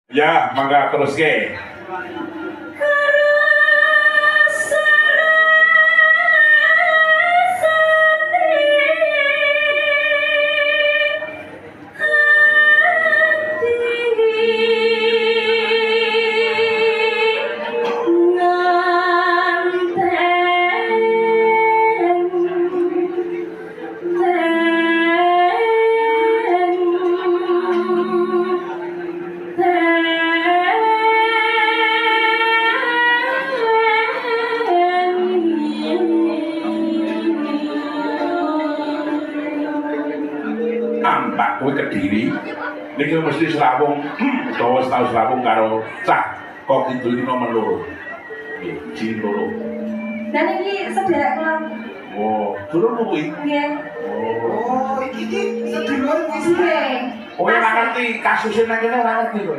Ya, mangga terus ke. Ampak kowe Kediri niki mesti srawung utawa tau srawung karo cah kok kidul dina meloro. Nggih, jin loro. Dan ini sedherek kula. Oh, dulur kuwi. Nggih. Oh, iki sedulur kuwi. Nggih. kowe ora ngerti kasusé nang kene ora ngerti kowe.